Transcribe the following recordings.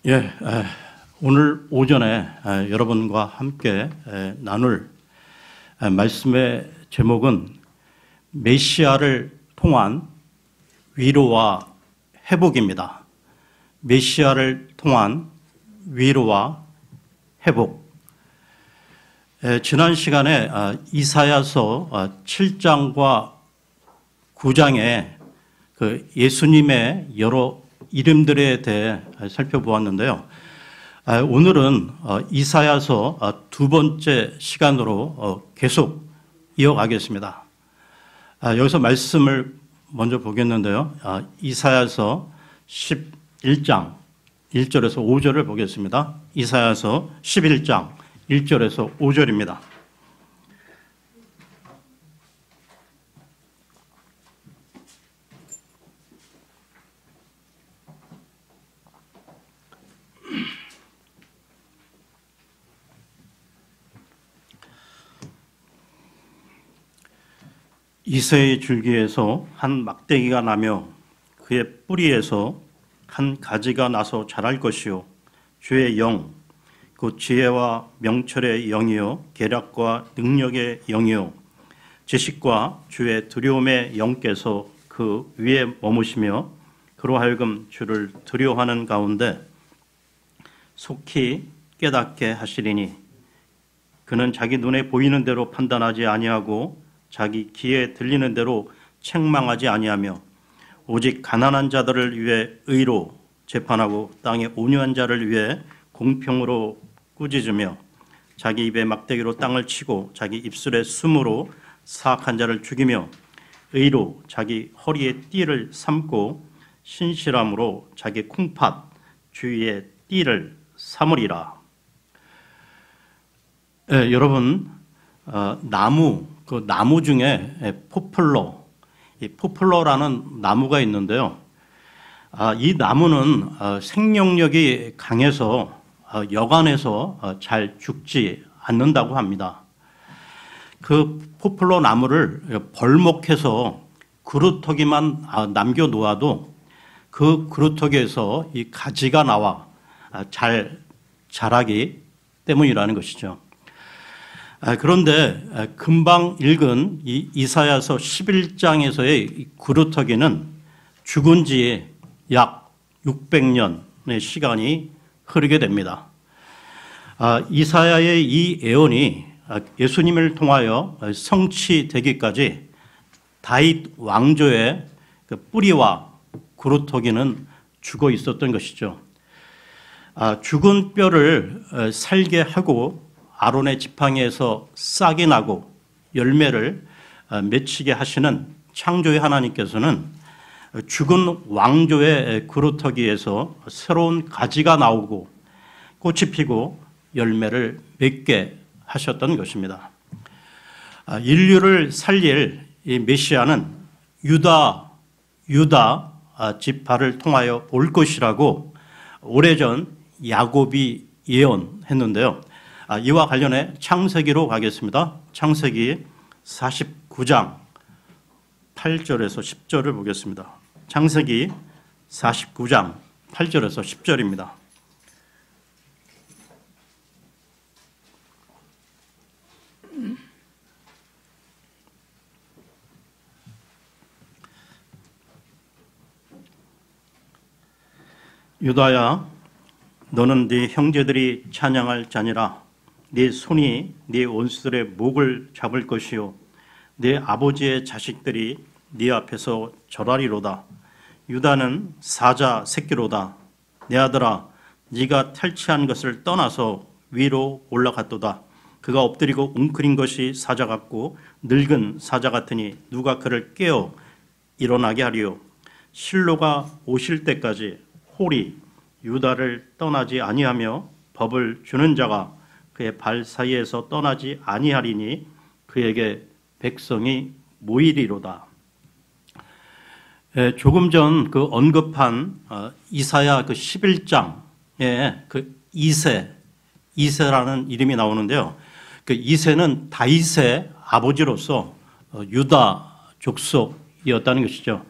예, 오늘 오전에 여러분과 함께 나눌 말씀의 제목은 메시아를 통한 위로와 회복입니다. 메시아를 통한 위로와 회복. 지난 시간에 이사야서 7장과 9장에 그 예수님의 여러 이름들에 대해 살펴보았는데요. 오늘은 이사야서 두 번째 시간으로 계속 이어가겠습니다. 여기서 말씀을 먼저 보겠는데요. 이사야서 11장 1절에서 5절을 보겠습니다. 이사야서 11장 1절에서 5절입니다. 이새의 줄기에서 한 막대기가 나며 그의 뿌리에서 한 가지가 나서 자랄 것이요 주의 영 곧 지혜와 명철의 영이요 계략과 능력의 영이요 지식과 주의 두려움의 영께서 그 위에 머무시며 그로 하여금 주를 두려워하는 가운데 속히 깨닫게 하시리니 그는 자기 눈에 보이는 대로 판단하지 아니하고 자기 귀에 들리는 대로 책망하지 아니하며 오직 가난한 자들을 위해 의로 재판하고 땅에 온유한 자를 위해 공평으로 꾸짖으며 자기 입에 막대기로 땅을 치고 자기 입술에 숨으로 사악한 자를 죽이며 의로 자기 허리에 띠를 삼고 신실함으로 자기 콩팥 주위에 띠를 삼으리라. 여러분 나무 중에 포플러, 이 포플러라는 나무가 있는데요. 이 나무는 생명력이 강해서 여간에서 잘 죽지 않는다고 합니다. 그 포플러 나무를 벌목해서 그루터기만 남겨놓아도 그 그루터기에서 이 가지가 나와 잘 자라기 때문이라는 것이죠. 그런데 금방 읽은 이 이사야서 11장에서의 그루터기는 죽은 지 약 600년의 시간이 흐르게 됩니다. 이사야의 이 예언이 예수님을 통하여 성취되기까지 다윗 왕조의 뿌리와 그루터기는 죽어 있었던 것이죠. 죽은 뼈를 살게 하고 아론의 지팡이에서 싹이 나고 열매를 맺히게 하시는 창조의 하나님께서는 죽은 왕조의 그루터기에서 새로운 가지가 나오고 꽃이 피고 열매를 맺게 하셨던 것입니다. 인류를 살릴 이 메시아는 유다 지파를 통하여 올 것이라고 오래전 야곱이 예언했는데요. 이와 관련해 창세기로 가겠습니다. 창세기 49장 8절에서 10절을 보겠습니다. 창세기 49장 8절에서 10절입니다. 유다야, 너는 네 형제들이 찬양할 자니라. 네 손이 네 원수들의 목을 잡을 것이요 네 아버지의 자식들이 네 앞에서 절하리로다. 유다는 사자 새끼로다. 내 아들아, 네가 탈취한 것을 떠나서 위로 올라갔도다. 그가 엎드리고 웅크린 것이 사자 같고 늙은 사자 같으니 누가 그를 깨어 일어나게 하리요. 실로가 오실 때까지 홀이 유다를 떠나지 아니하며 법을 주는 자가 그의 발 사이에서 떠나지 아니하리니 그에게 백성이 모이리로다. 조금 전 그 언급한 이사야 그 11장에 그 이새라는 이름이 나오는데요. 그 이새는 다윗의 아버지로서 유다 족속이었다는 것이죠.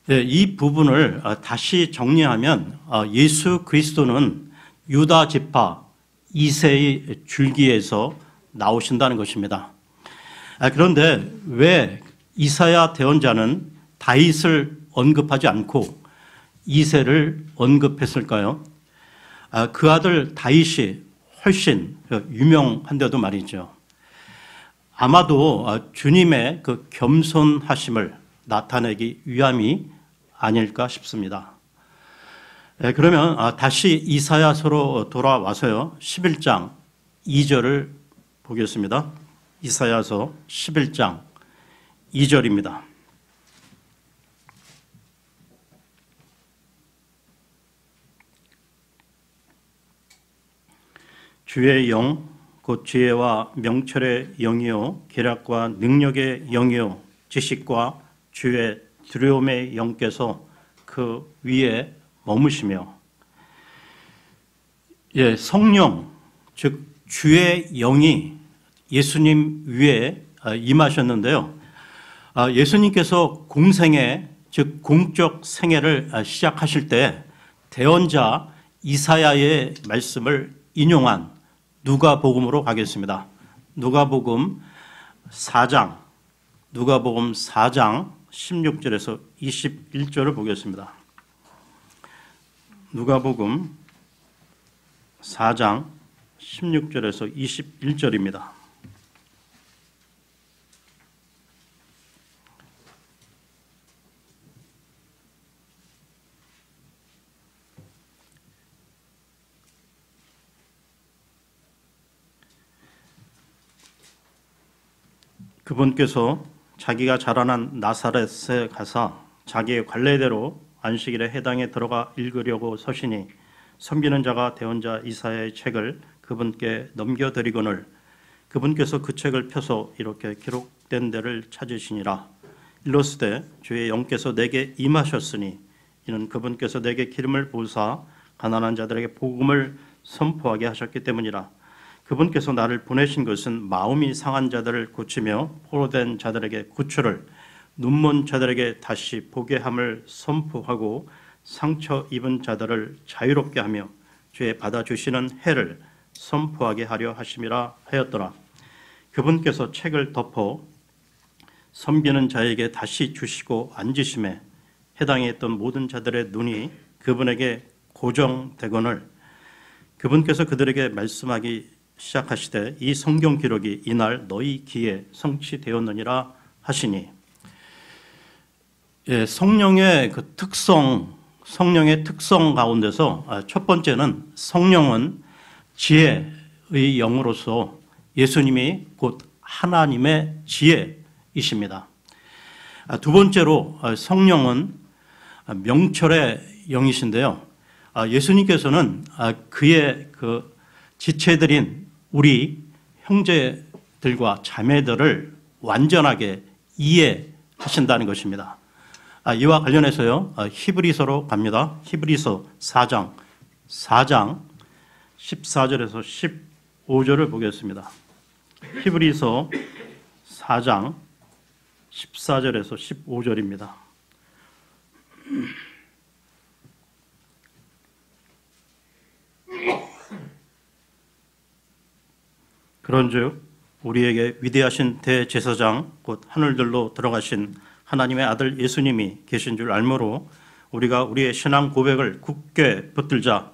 예, 이 부분을 다시 정리하면 예수 그리스도는 유다 지파 이세의 줄기에서 나오신다는 것입니다. 그런데 왜 이사야 대언자는 다윗을 언급하지 않고 이새를 언급했을까요? 그 아들 다윗이 훨씬 유명한데도 말이죠. 아마도 주님의 그 겸손하심을 나타내기 위함이 아닐까 싶습니다. 그러면 다시 이사야서로 돌아와서요. 11장 2절을 보겠습니다. 이사야서 11장 2절입니다. 주의 영, 곧 지혜와 명철의 영이요 계략과 능력의 영이요 지식과 주의 두려움의 영께서 그 위에 머무시며, 성령 즉 주의 영이 예수님 위에 임하셨는데요. 예수님께서 공생애 즉 공적 생애를 시작하실 때 대언자 이사야의 말씀을 인용한 누가복음으로 가겠습니다. 누가복음 4장 16절에서 21절을 보겠습니다. 누가복음 4장 16절에서 21절입니다. 그분께서 자기가 자라난 나사렛에 가사 자기의 관례대로 안식일에 해당에 들어가 읽으려고 서시니 섬기는 자가 대언자 이사야의 책을 그분께 넘겨드리거늘 그분께서 그 책을 펴서 이렇게 기록된 데를 찾으시니라. 일러스되 주의 영께서 내게 임하셨으니 이는 그분께서 내게 기름을 부으사 가난한 자들에게 복음을 선포하게 하셨기 때문이라. 그분께서 나를 보내신 것은 마음이 상한 자들을 고치며 포로된 자들에게 구출을, 눈먼 자들에게 다시 보게 함을 선포하고 상처 입은 자들을 자유롭게 하며 주의 받아주시는 해를 선포하게 하려 하심이라 하였더라. 그분께서 책을 덮어 섬기는 자에게 다시 주시고 앉으심에 해당에 있던 모든 자들의 눈이 그분에게 고정되거늘 그분께서 그들에게 말씀하기 시작하시되 이 성경 기록이 이날 너희 귀에 성취되었느니라 하시니, 성령의 그 성령의 특성 가운데서 첫 번째는 성령은 지혜의 영으로서 예수님이 곧 하나님의 지혜이십니다. 두 번째로 성령은 명철의 영이신데요. 예수님께서는 그의 그 지체들인 우리 형제들과 자매들을 완전하게 이해하신다는 것입니다. 이와 관련해서요, 히브리서로 갑니다. 히브리서 4장 14절에서 15절을 보겠습니다. 히브리서 4장 14절에서 15절입니다. 그런즉 우리에게 위대하신 대제사장 곧 하늘들로 들어가신 하나님의 아들 예수님이 계신 줄 알므로 우리가 우리의 신앙 고백을 굳게 붙들자.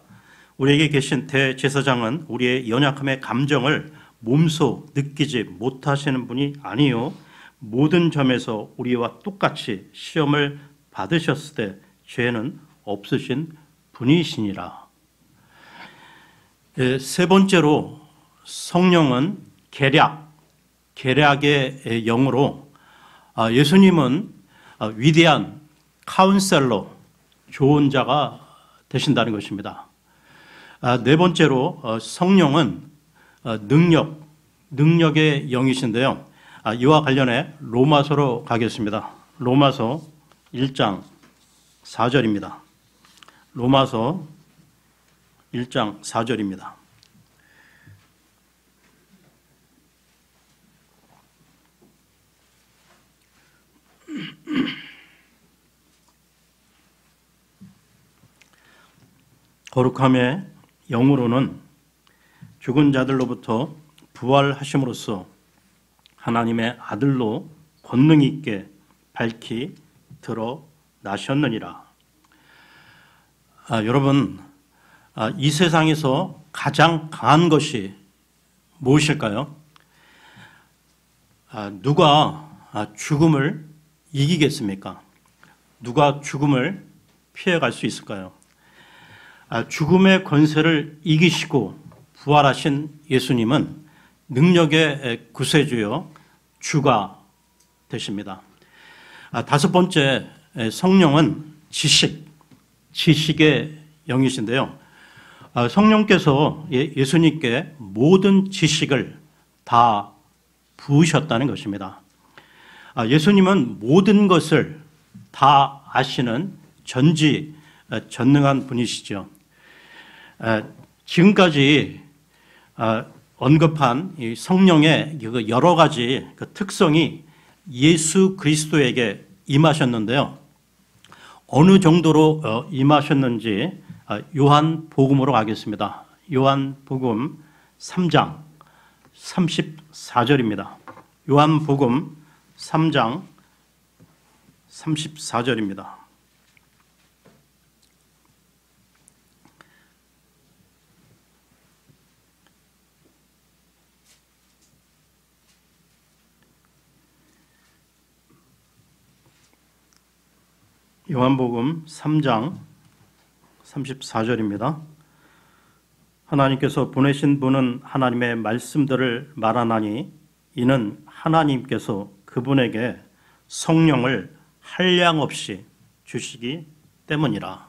우리에게 계신 대제사장은 우리의 연약함의 감정을 몸소 느끼지 못하시는 분이 아니요 모든 점에서 우리와 똑같이 시험을 받으셨을 때 죄는 없으신 분이시니라. 세 번째로 성령은 계략의 영으로 예수님은 위대한 카운셀러, 조언자가 되신다는 것입니다. 네 번째로 성령은 능력의 영이신데요. 이와 관련해 로마서로 가겠습니다. 로마서 1장 4절입니다. 로마서 1장 4절입니다. 거룩함의 영으로는 죽은 자들로부터 부활하심으로써 하나님의 아들로 권능 있게 밝히 드러나셨느니라. 여러분, 이 세상에서 가장 강한 것이 무엇일까요? 누가 죽음을 이기겠습니까? 누가 죽음을 피해갈 수 있을까요? 죽음의 권세를 이기시고 부활하신 예수님은 능력의 구세주요 주가 되십니다. 다섯 번째, 성령은 지식의 영이신데요. 성령께서 예수님께 모든 지식을 다 부으셨다는 것입니다. 예수님은 모든 것을 다 아시는 전지전능한 분이시죠. 지금까지 언급한 이 성령의 여러 가지 그 특성이 예수 그리스도에게 임하셨는데요. 어느 정도로 임하셨는지 요한복음으로 가겠습니다. 요한복음 3장 34절입니다. 요한복음 3장 34절입니다. 요한복음 3장 34절입니다. 하나님께서 보내신 분은 하나님의 말씀들을 말하나니 이는 하나님께서 그분에게 성령을 한량없이 주시기 때문이라.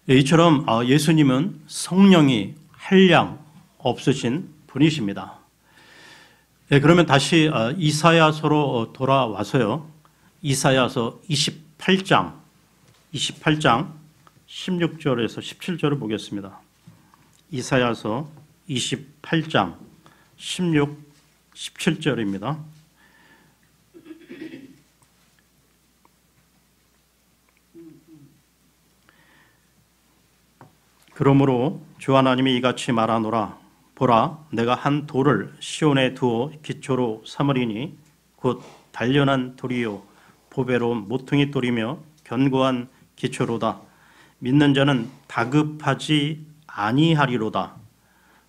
이처럼 예수님은 성령이 한량 없으신 분이십니다. 그러면 다시 이사야서로 돌아와서요. 이사야서 28장 16절에서 17절을 보겠습니다. 이사야서 28장 16, 17절입니다. 그러므로 주 하나님이 이같이 말하노라. 보라, 내가 한 돌을 시온에 두어 기초로 삼으리니 곧 단련한 돌이요 보배로운 모퉁이 돌이며 견고한 기초로다. 믿는 자는 다급하지 아니하리로다.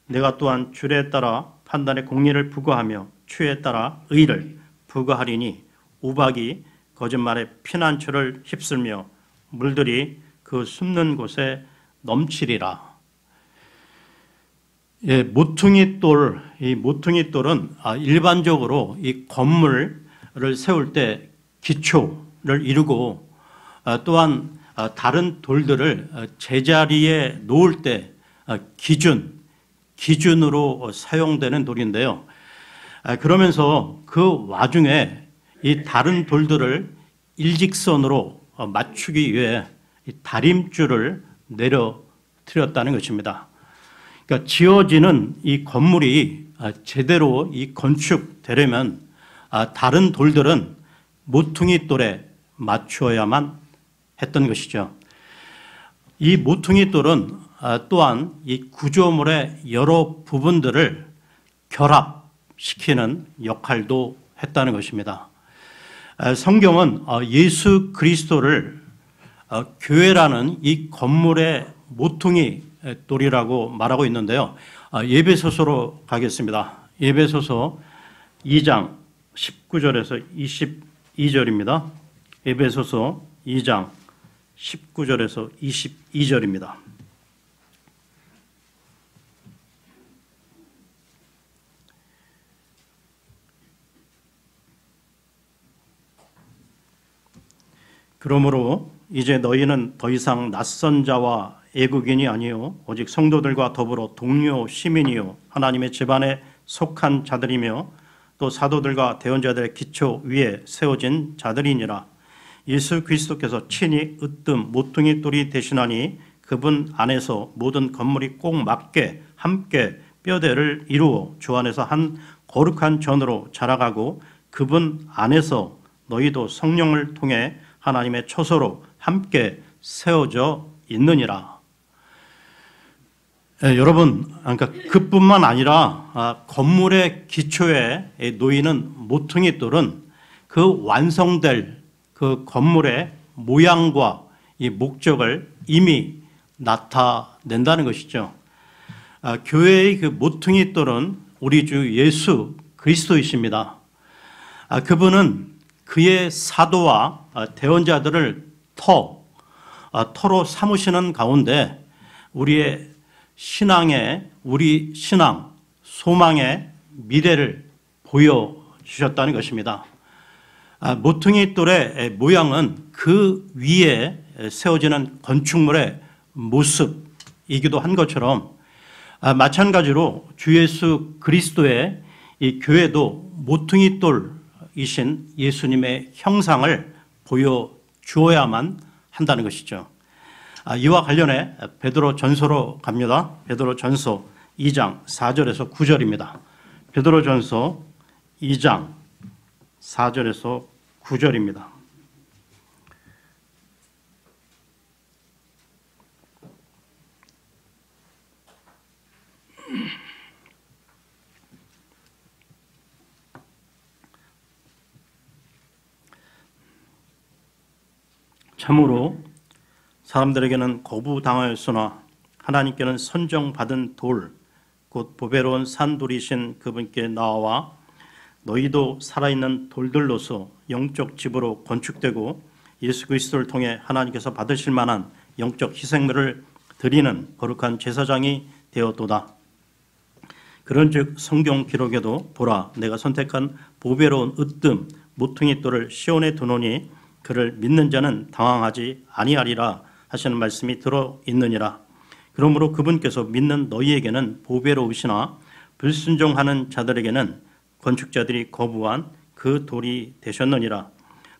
내가 또한 줄에 따라 판단의 공리를 부과하며 추에 따라 의를 부과하리니 우박이 거짓말의 피난처를 휩쓸며 물들이 그 숨는 곳에 넘치리라. 이 모퉁이 돌은 일반적으로 이 건물을 세울 때 기초를 이루고 또한 다른 돌들을 제자리에 놓을 때 기준으로 사용되는 돌인데요. 그러면서 그 와중에 이 다른 돌들을 일직선으로 맞추기 위해 다림줄을 내려뜨렸다는 것입니다. 그러니까 지어지는 이 건물이 제대로 이 건축되려면 다른 돌들은 모퉁이 돌에 맞추어야만 했던 것이죠. 이 모퉁이 돌은 또한 이 구조물의 여러 부분들을 결합시키는 역할도 했다는 것입니다. 성경은 예수 그리스도를 교회라는 이 건물의 모퉁이 돌이라고 말하고 있는데요. 에베소서로 가겠습니다. 에베소서 2장 19절에서 22절입니다. 에베소서 2장 19절에서 22절입니다. 그러므로 이제 너희는 더 이상 낯선 자와 애국인이 아니요 오직 성도들과 더불어 동료 시민이요 하나님의 집안에 속한 자들이며 또 사도들과 대언자들의 기초 위에 세워진 자들이니라. 예수 그리스도께서 친히 으뜸 모퉁이 돌이 되시나니 그분 안에서 모든 건물이 꼭 맞게 함께 뼈대를 이루어 주 안에서 한 거룩한 전으로 자라가고 그분 안에서 너희도 성령을 통해 하나님의 처소로 함께 세워져 있느니라. 여러분, 그러니까 그뿐만 아니라 건물의 기초에 놓이는 모퉁이 돌은 그 완성될 그 건물의 모양과 이 목적을 이미 나타낸다는 것이죠. 교회의 그 모퉁이 돌은 우리 주 예수 그리스도이십니다. 그분은 그의 사도와 대언자들을 터로 삼으시는 가운데 우리 신앙, 소망의 미래를 보여주셨다는 것입니다. 모퉁이 돌의 모양은 그 위에 세워지는 건축물의 모습이기도 한 것처럼 마찬가지로 주 예수 그리스도의 이 교회도 모퉁이 돌이신 예수님의 형상을 보여주어야만 한다는 것이죠. 이와 관련해 베드로 전서로 갑니다. 베드로 전서 2장 4절에서 9절입니다. 베드로 전서 2장 4절에서 9절입니다. 참으로 사람들에게는 거부당하였으나 하나님께는 선정받은 돌, 곧 보배로운 산돌이신 그분께 나와 너희도 살아있는 돌들로서 영적 집으로 건축되고 예수 그리스도를 통해 하나님께서 받으실 만한 영적 희생물을 드리는 거룩한 제사장이 되었도다. 그런즉 성경 기록에도 보라 내가 선택한 보배로운 으뜸 모퉁이 돌을 시온에 두노니 그를 믿는 자는 당황하지 아니하리라 하시는 말씀이 들어있느니라. 그러므로 그분께서 믿는 너희에게는 보배로우시나 불순종하는 자들에게는 건축자들이 거부한 그 돌이 되셨느니라.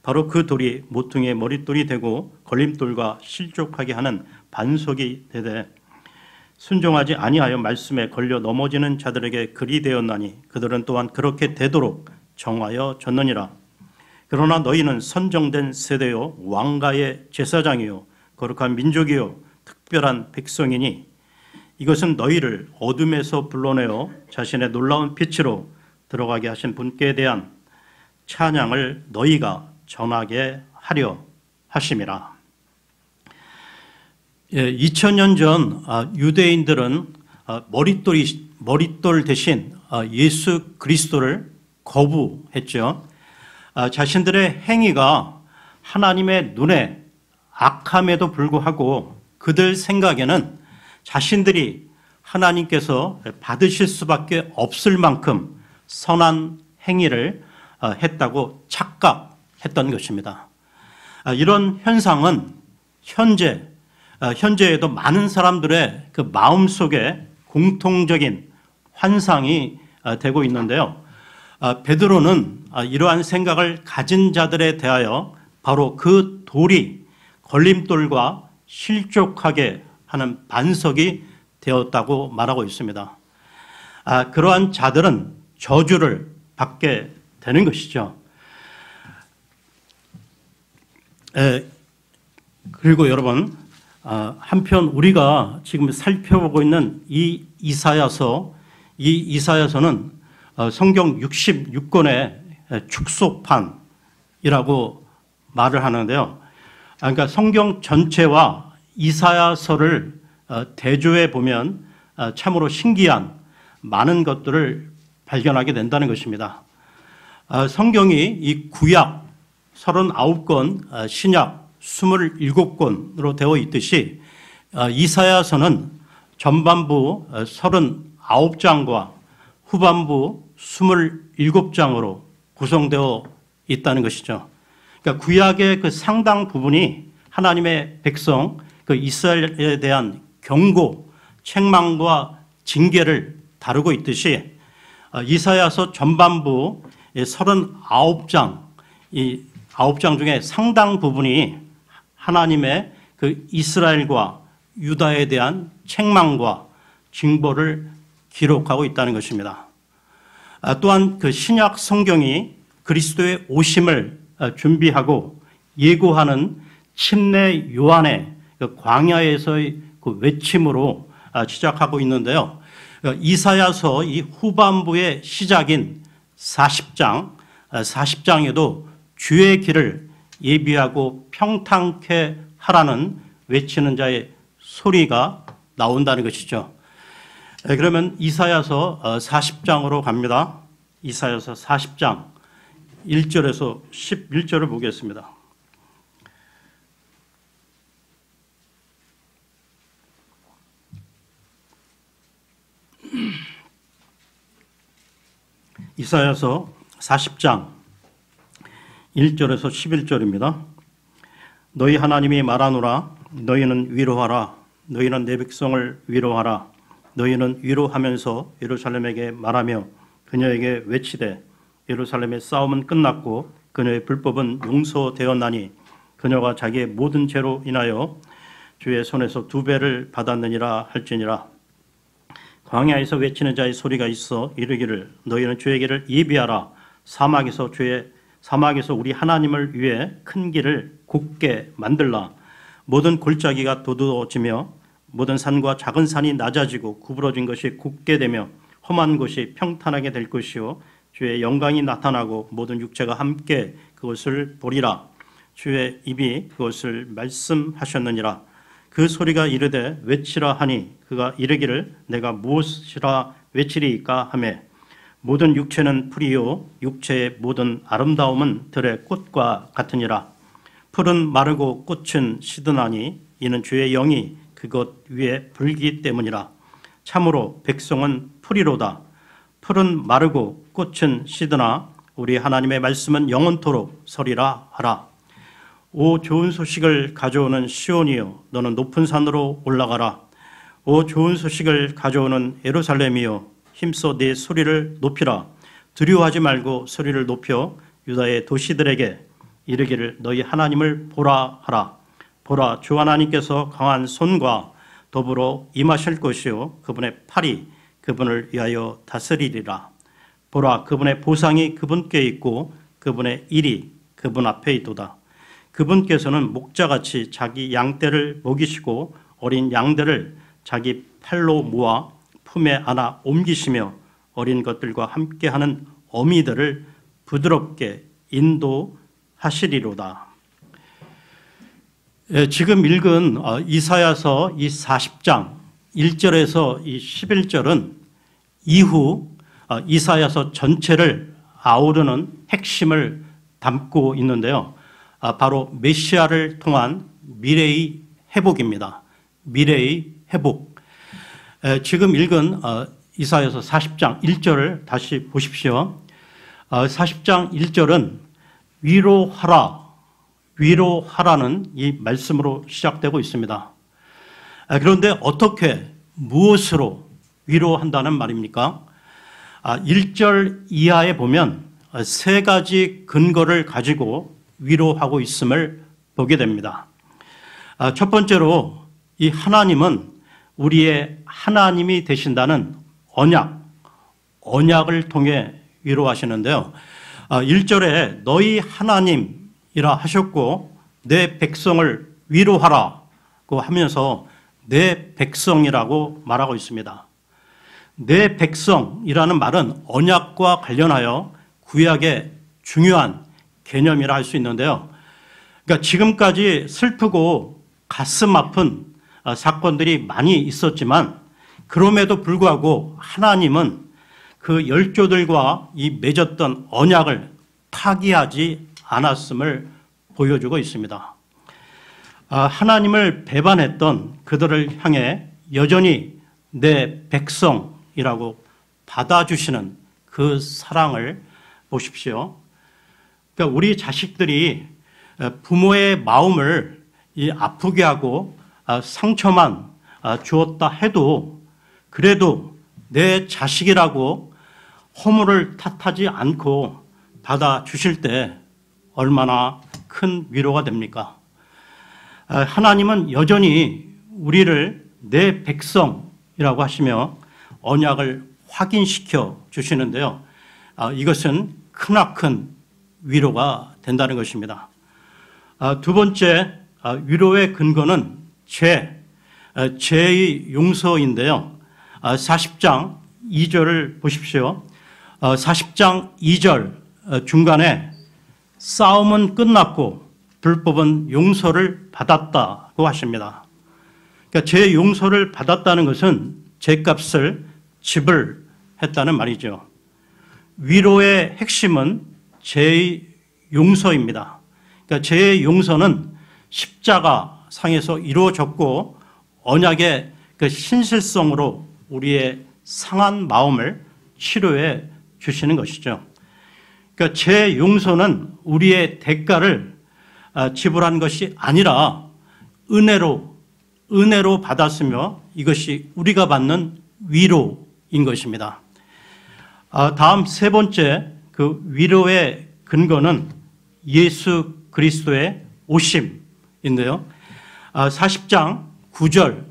바로 그 돌이 모퉁이의 머릿돌이 되고 걸림돌과 실족하게 하는 반석이 되되 순종하지 아니하여 말씀에 걸려 넘어지는 자들에게 글이 되었나니 그들은 또한 그렇게 되도록 정하여 졌느니라. 그러나 너희는 선정된 세대요 왕가의 제사장이요 거룩한 민족이요 특별한 백성이니 이것은 너희를 어둠에서 불러내어 자신의 놀라운 빛으로 들어가게 하신 분께 대한 찬양을 너희가 전하게 하려 하심이라. 2000년 전 유대인들은 머릿돌 대신 예수 그리스도를 거부했죠. 자신들의 행위가 하나님의 눈에 악함에도 불구하고 그들 생각에는 자신들이 하나님께서 받으실 수밖에 없을 만큼 선한 행위를 했다고 착각했던 것입니다. 이런 현상은 현재에도 많은 사람들의 그 마음속에 공통적인 환상이 되고 있는데요. 베드로는 이러한 생각을 가진 자들에 대하여 바로 그 돌이 걸림돌과 실족하게 하는 반석이 되었다고 말하고 있습니다. 그러한 자들은 저주를 받게 되는 것이죠. 그리고 여러분, 한편 우리가 지금 살펴보고 있는 이 이사야서는 성경 66권의 축소판이라고 말을 하는데요. 그러니까 성경 전체와 이사야서를 대조해 보면 참으로 신기한 많은 것들을 발견하게 된다는 것입니다. 성경이 이 구약 39권, 신약 27권으로 되어 있듯이 이사야서는 전반부 39장과 후반부 27장으로 구성되어 있다는 것이죠. 그러니까 구약의 그 상당 부분이 하나님의 백성, 그 이스라엘에 대한 경고, 책망과 징계를 다루고 있듯이 이사야서 전반부 39장, 이 9장 중에 상당 부분이 하나님의 그 이스라엘과 유다에 대한 책망과 징벌을 기록하고 있다는 것입니다. 또한 그 신약 성경이 그리스도의 오심을 준비하고 예고하는 침례 요한의 그 광야에서의 그 외침으로 시작하고 있는데요. 이사야서 이 후반부의 시작인 40장에도 주의 길을 예비하고 평탄케 하라는 외치는 자의 소리가 나온다는 것이죠. 그러면 이사야서 40장으로 갑니다. 이사야서 40장 1절에서 11절을 보겠습니다. 이사야서 40장 1절에서 11절입니다. 너희 하나님이 말하노라. 너희는 위로하라. 너희는 내 백성을 위로하라. 너희는 위로하면서 예루살렘에게 말하며 그녀에게 외치되 예루살렘의 싸움은 끝났고 그녀의 불법은 용서되었나니 그녀가 자기의 모든 죄로 인하여 주의 손에서 2배를 받았느니라 할지니라. 광야에서 외치는 자의 소리가 있어 이르기를 너희는 주의 길을 예비하라. 사막에서 우리 하나님을 위해 큰 길을 곧게 만들라. 모든 골짜기가 도두어지며 모든 산과 작은 산이 낮아지고 구부러진 것이 굳게 되며 험한 곳이 평탄하게 될 것이요 주의 영광이 나타나고 모든 육체가 함께 그것을 보리라. 주의 입이 그것을 말씀하셨느니라. 그 소리가 이르되 외치라 하니 그가 이르기를 내가 무엇이라 외치리이까 하매 모든 육체는 풀이요 육체의 모든 아름다움은 들의 꽃과 같으니라. 풀은 마르고 꽃은 시드나니 이는 주의 영이 그것 위에 불기 때문이라. 참으로 백성은 풀이로다. 풀은 마르고 꽃은 시드나 우리 하나님의 말씀은 영원토록 서리라 하라. 오 좋은 소식을 가져오는 시온이여 너는 높은 산으로 올라가라. 오 좋은 소식을 가져오는 예루살렘이여 힘써 네 소리를 높이라. 두려워하지 말고 소리를 높여 유다의 도시들에게 이르기를 너희 하나님을 보라 하라. 보라 주 하나님께서 강한 손과 더불어 임하실 것이요 그분의 팔이 그분을 위하여 다스리리라. 보라 그분의 보상이 그분께 있고 그분의 일이 그분 앞에 있도다. 그분께서는 목자같이 자기 양떼를 먹이시고 어린 양들을 자기 팔로 모아 품에 안아 옮기시며 어린 것들과 함께하는 어미들을 부드럽게 인도하시리로다. 지금 읽은 이사야서 이 40장 1절에서 이 11절은 이후 이사야서 전체를 아우르는 핵심을 담고 있는데요. 바로 메시아를 통한 미래의 회복입니다. 미래의 회복. 지금 읽은 이사야서 40장 1절을 다시 보십시오. 40장 1절은 위로하라는 이 말씀으로 시작되고 있습니다. 그런데 어떻게 무엇으로 위로한다는 말입니까? 1절 이하에 보면 3가지 근거를 가지고 위로하고 있음을 보게 됩니다. 첫 번째로 이 하나님은 우리의 하나님이 되신다는 언약을 통해 위로하시는데요. 1절에 너희 하나님이라 하셨고 내 백성을 위로하라고 하면서 내 백성이라고 말하고 있습니다. 내 백성이라는 말은 언약과 관련하여 구약의 중요한 개념이라 할 수 있는데요. 그러니까 지금까지 슬프고 가슴 아픈 사건들이 많이 있었지만 그럼에도 불구하고 하나님은 그 열조들과 이 맺었던 언약을 파기하지 않았음을 보여주고 있습니다. 하나님을 배반했던 그들을 향해 여전히 내 백성이라고 받아주시는 그 사랑을 보십시오. 그러니까 우리 자식들이 부모의 마음을 아프게 하고 상처만 주었다 해도 그래도 내 자식이라고 허물을 탓하지 않고 받아주실 때 얼마나 큰 위로가 됩니까? 하나님은 여전히 우리를 내 백성이라고 하시며 언약을 확인시켜 주시는데요. 이것은 크나큰 위로가 된다는 것입니다. 두 번째 위로의 근거는 죄의 용서인데요. 40장 2절을 보십시오. 40장 2절 중간에 싸움은 끝났고 불법은 용서를 받았다고 하십니다. 그러니까 죄 용서를 받았다는 것은 죄값을 지불했다는 말이죠. 위로의 핵심은 죄의 용서입니다. 그러니까 죄의 용서는 십자가 상에서 이루어졌고 언약의 그 신실성으로 우리의 상한 마음을 치료해 주시는 것이죠. 그러니까 죄 용서는 우리의 대가를 지불한 것이 아니라 은혜로 받았으며 이것이 우리가 받는 위로인 것입니다. 다음 세 번째 그 위로의 근거는 예수 그리스도의 오심인데요. 40장 9절,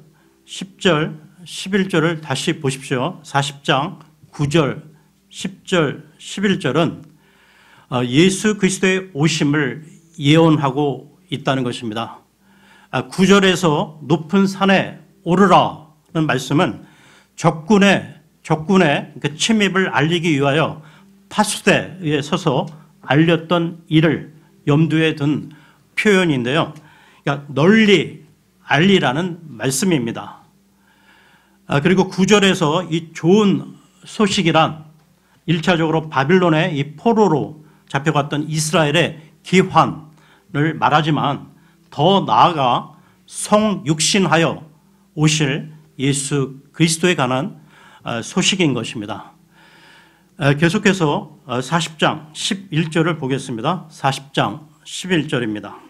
10절, 11절을 다시 보십시오. 40장 9절, 10절, 11절은 예수 그리스도의 오심을 예언하고 있다는 것입니다. 9절에서 높은 산에 오르라는 말씀은 적군의 그 침입을 알리기 위하여 파수대에 서서 알렸던 일을 염두에 둔 표현인데요. 그러니까 널리 알리라는 말씀입니다. 그리고 9절에서 이 좋은 소식이란 1차적으로 바빌론의 이 포로로 잡혀갔던 이스라엘의 기환을 말하지만 더 나아가 성육신하여 오실 예수 그리스도에 관한 소식인 것입니다. 계속해서 40장 11절을 보겠습니다. 40장 11절입니다.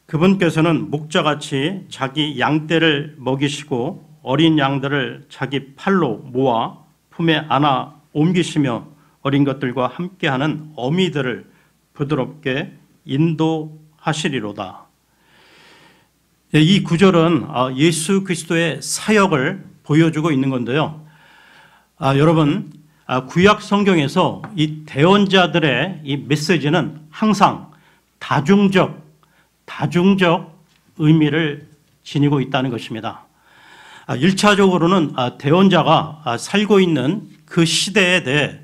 그분께서는 목자같이 자기 양떼를 먹이시고 어린 양들을 자기 팔로 모아 품에 안아 옮기시며 어린 것들과 함께하는 어미들을 부드럽게 인도하시리로다. 이 구절은 예수 그리스도의 사역을 보여주고 있는 건데요. 여러분, 구약 성경에서 이 대언자들의 이 메시지는 항상 다중적 의미를 지니고 있다는 것입니다. 1차적으로는 대언자가 살고 있는 그 시대에 대해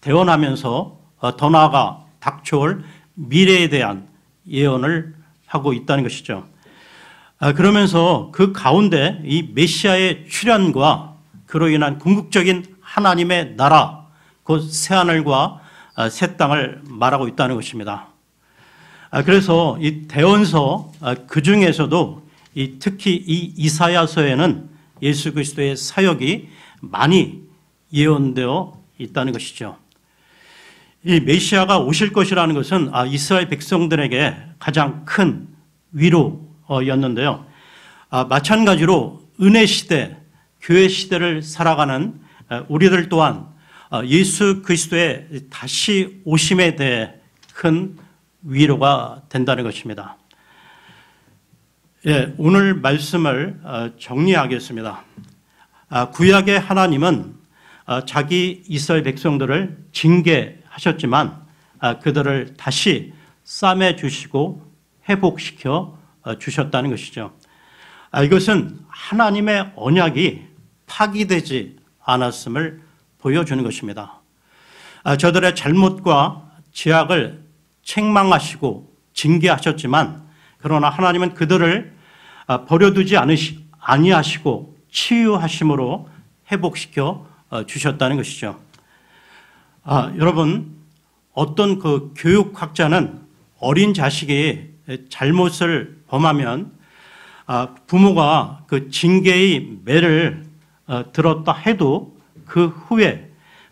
대언하면서 더 나아가 닥쳐올 미래에 대한 예언을 하고 있다는 것이죠. 그러면서 그 가운데 이 메시아의 출현과 그로 인한 궁극적인 하나님의 나라, 곧 새하늘과 새 땅을 말하고 있다는 것입니다. 그래서 이 대언서 그 중에서도 특히 이 이사야서에는 예수 그리스도의 사역이 많이 예언되어 있다는 것이죠. 이 메시아가 오실 것이라는 것은 이스라엘 백성들에게 가장 큰 위로였는데요. 마찬가지로 은혜 시대, 교회 시대를 살아가는 우리들 또한 예수 그리스도의 다시 오심에 대해 큰 위로가 된다는 것입니다. 오늘 말씀을 정리하겠습니다. 구약의 하나님은 자기 이스라엘 백성들을 징계하셨지만 그들을 다시 싸매 주시고 회복시켜 주셨다는 것이죠. 이것은 하나님의 언약이 파기되지 않았음을 보여주는 것입니다. 저들의 잘못과 죄악을 책망하시고 징계하셨지만 그러나 하나님은 그들을 버려두지 아니하시고 치유하심으로 회복시켜 주셨다는 것이죠. 여러분, 어떤 그 교육학자는 어린 자식이 잘못을 범하면 부모가 그 징계의 매를 들었다 해도 그 후에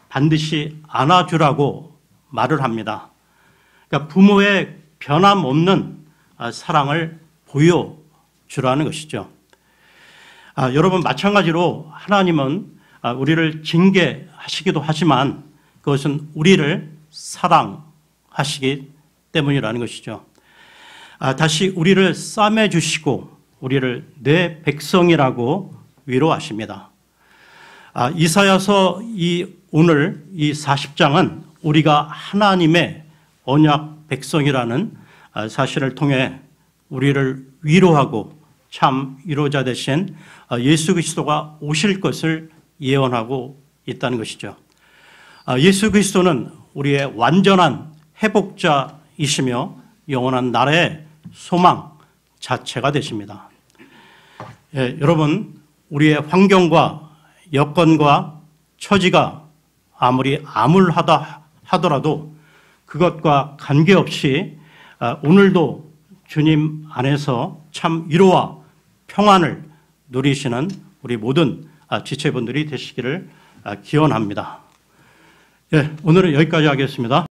반드시 안아주라고 말을 합니다. 그러니까 부모의 변함없는 사랑을 보여주라는 것이죠. 여러분, 마찬가지로 하나님은 우리를 징계하시기도 하지만 그것은 우리를 사랑하시기 때문이라는 것이죠. 다시 우리를 싸매 주시고 우리를 내 백성이라고 위로하십니다. 이사야서 오늘 이 40장은 우리가 하나님의 언약 백성이라는 사실을 통해 우리를 위로하고 참 위로자 되신 예수 그리스도가 오실 것을 예언하고 있다는 것이죠. 예수 그리스도는 우리의 완전한 회복자이시며 영원한 나라의 소망 자체가 되십니다. 여러분, 우리의 환경과 여건과 처지가 아무리 암울하다 하더라도 그것과 관계없이 오늘도 주님 안에서 참 위로와 평안을 누리시는 우리 모든 지체분들이 되시기를 기원합니다. 오늘은 여기까지 하겠습니다.